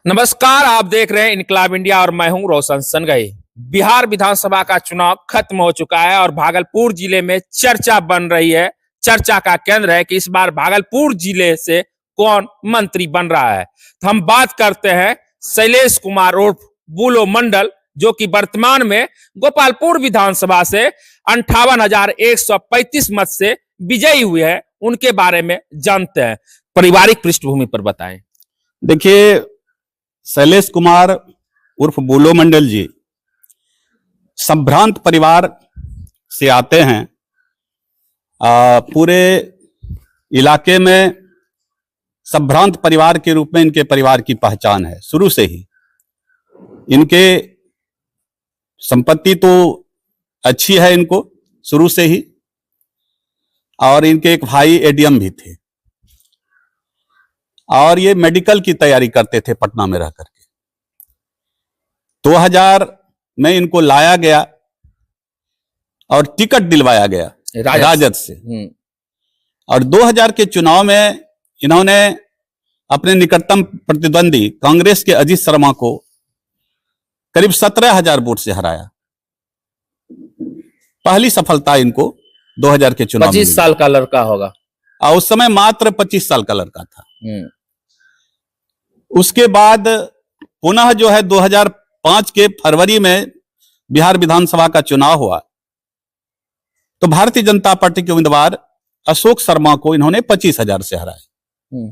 नमस्कार, आप देख रहे हैं इनकलाब इंडिया और मैं हूं रोशन सनगई। बिहार विधानसभा का चुनाव खत्म हो चुका है और भागलपुर जिले में चर्चा बन रही है। चर्चा का केंद्र है कि इस बार भागलपुर जिले से कौन मंत्री बन रहा है। तो हम बात करते हैं शैलेश कुमार उर्फ बुलो मंडल, जो कि वर्तमान में गोपालपुर विधानसभा से 58,135 मत से विजयी हुए हैं। उनके बारे में जानते हैं। पारिवारिक पृष्ठभूमि पर बताएं। देखिए, शैलेश कुमार उर्फ बुलो मंडल जी संभ्रांत परिवार से आते हैं। पूरे इलाके में संभ्रांत परिवार के रूप में इनके परिवार की पहचान है। शुरू से ही इनके संपत्ति तो अच्छी है, इनको शुरू से ही। और इनके एक भाई एडीएम भी थे और ये मेडिकल की तैयारी करते थे पटना में रह करके। 2000 में इनको लाया गया और टिकट दिलवाया गया राजद से। और 2000 के चुनाव में इन्होंने अपने निकटतम प्रतिद्वंदी कांग्रेस के अजीत शर्मा को करीब 17,000 वोट से हराया। पहली सफलता इनको 2000 के चुनाव में। 25 साल का लड़का होगा और उस समय मात्र 25 साल का लड़का था। उसके बाद पुनः जो है 2005 के फरवरी में बिहार विधानसभा का चुनाव हुआ तो भारतीय जनता पार्टी के उम्मीदवार अशोक शर्मा को इन्होंने 25,000 से हराया।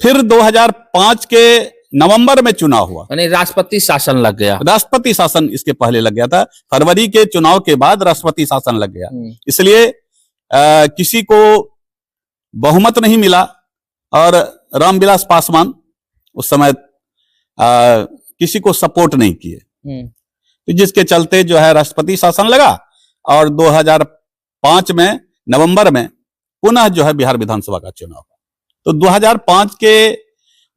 फिर 2005 के नवंबर में चुनाव हुआ, यानी राष्ट्रपति शासन लग गया। राष्ट्रपति शासन इसके पहले लग गया था। फरवरी के चुनाव के बाद राष्ट्रपति शासन लग गया, इसलिए किसी को बहुमत नहीं मिला। और रामविलास पासवान उस समय किसी को सपोर्ट नहीं किए, तो जिसके चलते जो है राष्ट्रपति शासन लगा। और 2005 में नवंबर में पुनः जो है बिहार विधानसभा का चुनाव। तो 2005 के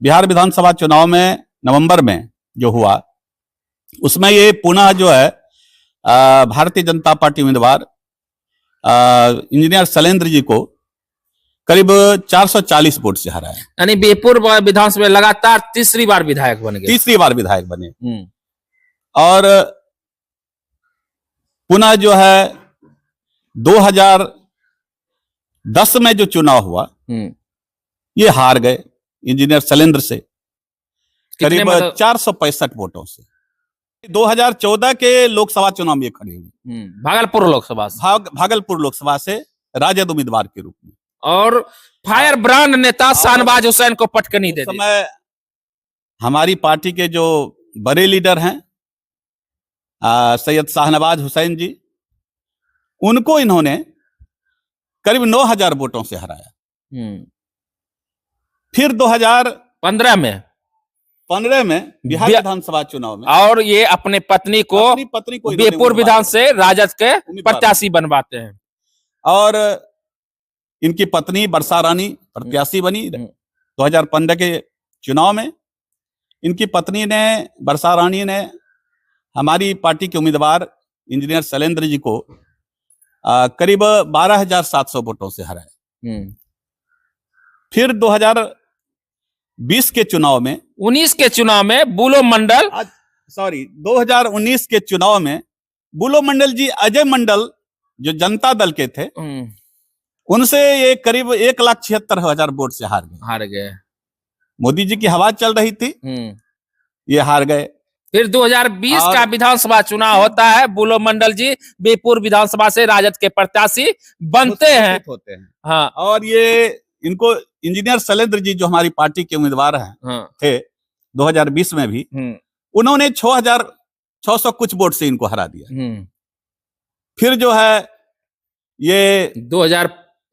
बिहार विधानसभा चुनाव में नवंबर में जो हुआ, उसमें ये पुनः जो है भारतीय जनता पार्टी उम्मीदवार इंजीनियर शैलेंद्र जी को करीब 440 वोट से हराया। यानी बीरपुर विधानसभा में लगातार तीसरी बार विधायक बन गए। तीसरी बार विधायक बने। और पुनः जो है 2010 में जो चुनाव हुआ ये हार गए इंजीनियर शैलेंद्र से करीब 465 वोटों से। 2014 के लोकसभा चुनाव में खड़े हुए भागलपुर लोकसभा से। भागलपुर लोकसभा से राजद उम्मीदवार के रूप में। और फायर ब्रांड नेता शाहनवाज हुसैन को पटकनी दे दी। समय हमारी पार्टी के जो बड़े लीडर हैं सैयद शाहनवाज हुसैन जी, उनको इन्होंने करीब 9,000 वोटों से हराया। फिर 2015 में बिहार विधानसभा चुनाव में और ये अपने पत्नी को बीरपुर विधान से राजद के प्रत्याशी बनवाते हैं। और इनकी पत्नी बरसा रानी प्रत्याशी बनी। 2015 के चुनाव में इनकी पत्नी ने, बरसा रानी ने, हमारी पार्टी के उम्मीदवार इंजीनियर शैलेंद्र जी को करीब 12,700 वोटों से हराया। फिर 2020 के चुनाव में 19 के चुनाव में बुलो मंडल 2019 के चुनाव में बुलो मंडल जी अजय मंडल जो जनता दल के थे, उनसे ये करीब 1,76,000 वोट से हार गए। मोदी जी की हवा चल रही थी, ये हार गए। फिर 2020 का विधानसभा चुनाव होता है। बुलो मंडल जी बीरपुर विधानसभा से राजद के प्रत्याशी बनते हैं। हाँ। और ये इनको इंजीनियर शैलेंद्र जी जो हमारी पार्टी के उम्मीदवार हैं थे 2020 में भी, उन्होंने 6,600 कुछ वोट से इनको हरा दिया। फिर जो है ये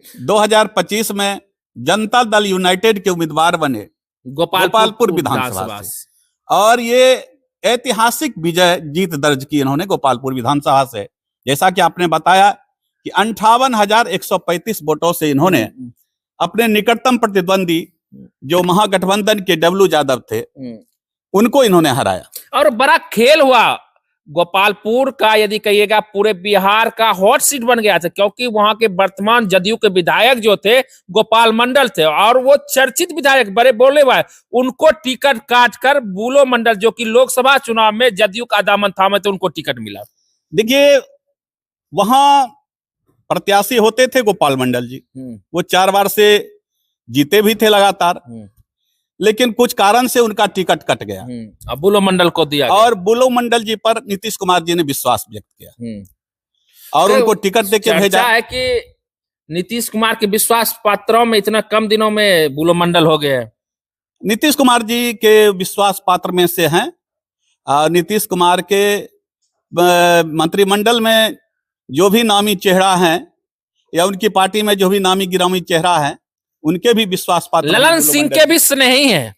2025 में जनता दल यूनाइटेड के उम्मीदवार बने गोपालपुर विधानसभा से। और ये ऐतिहासिक विजय जीत दर्ज की इन्होंने गोपालपुर विधानसभा से। जैसा कि आपने बताया कि 58,135 वोटों से इन्होंने अपने निकटतम प्रतिद्वंदी जो महागठबंधन के डब्लू यादव थे, उनको इन्होंने हराया। और बड़ा खेल हुआ गोपालपुर का यदि कहिएगा पूरे बिहार का हॉट सीट बन गया था, क्योंकि वहां के वर्तमान जदयू के विधायक जो थे गोपाल मंडल थे और वो चर्चित विधायक बड़े बोले हुए, उनको टिकट काट कर बुलो मंडल जो कि लोकसभा चुनाव में जदयू का दामन थामे थे, उनको टिकट मिला। देखिए वहां प्रत्याशी होते थे गोपाल मंडल जी, वो 4 बार से जीते भी थे लगातार, लेकिन कुछ कारण से उनका टिकट कट गया। अब बुलो मंडल को दिया और बुलो मंडल जी पर नीतीश कुमार जी ने विश्वास व्यक्त किया और उनको टिकट देके भेजा है कि नीतीश कुमार के विश्वास पात्रों में इतना कम दिनों में बुलो मंडल हो गए। नीतीश कुमार जी के विश्वास पात्र में से हैं। नीतीश कुमार के मंत्रिमंडल में जो भी नामी चेहरा है या उनकी पार्टी में जो भी नामी गिरामी चेहरा है, उनके भी विश्वास पात्र ललन सिंह के भी स्नेही हैं,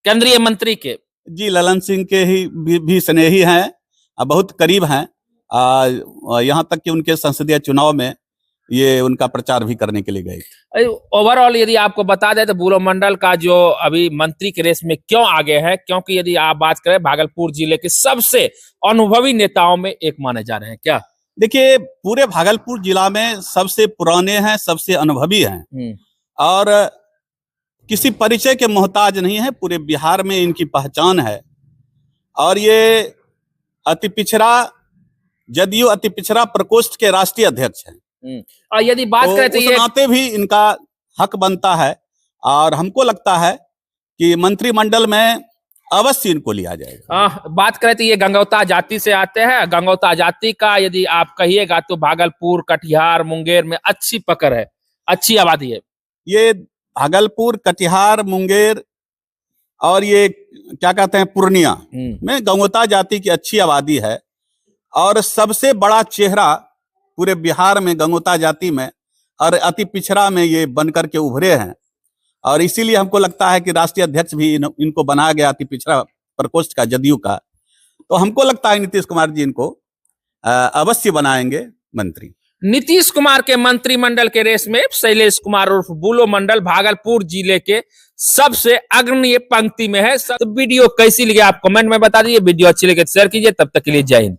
केंद्रीय मंत्री के। जी ललन सिंह के ही भी स्नेही हैं, बहुत करीब हैं। यहाँ तक कि उनके संसदीय चुनाव में ये उनका प्रचार भी करने के लिए गए। ओवरऑल यदि आपको बता दें तो बुलो मंडल का जो अभी मंत्री के रेस में क्यों आगे है, क्योंकि यदि आप बात करें भागलपुर जिले के सबसे अनुभवी नेताओं में एक माने जा रहे हैं। क्या देखिए पूरे भागलपुर जिला में सबसे पुराने हैं, सबसे अनुभवी हैं और किसी परिचय के मोहताज नहीं है। पूरे बिहार में इनकी पहचान है और ये अति पिछड़ा जदयू अति पिछड़ा प्रकोष्ठ के राष्ट्रीय अध्यक्ष हैं। और यदि बात करें तो ये नाते भी इनका हक बनता है और हमको लगता है कि मंत्रिमंडल में अवश्य इनको लिया जाएगा। बात करें तो ये गंगौता जाति से आते हैं। गंगौता जाति का यदि आप कहिएगा तो भागलपुर, कटिहार, मुंगेर में अच्छी पकड़ है, अच्छी आबादी है। ये भागलपुर, कटिहार, मुंगेर और ये क्या कहते हैं पूर्णिया में गंगौता जाति की अच्छी आबादी है और सबसे बड़ा चेहरा पूरे बिहार में गंगौता जाति में और अति पिछड़ा में ये बनकर के उभरे हैं और इसीलिए हमको लगता है कि राष्ट्रीय अध्यक्ष भी इनको बनाया गया अति पिछड़ा प्रकोष्ठ का जदयू का। तो हमको लगता है नीतीश कुमार जी इनको अवश्य बनाएंगे मंत्री। नीतीश कुमार के मंत्रिमंडल के रेस में शैलेश कुमार उर्फ बुलो मंडल भागलपुर जिले के सबसे अग्रणी पंक्ति में है। वीडियो कैसी लगी आप कमेंट में बता दीजिए। वीडियो अच्छी लगे तो शेयर कीजिए। तब तक के लिए जय हिंद।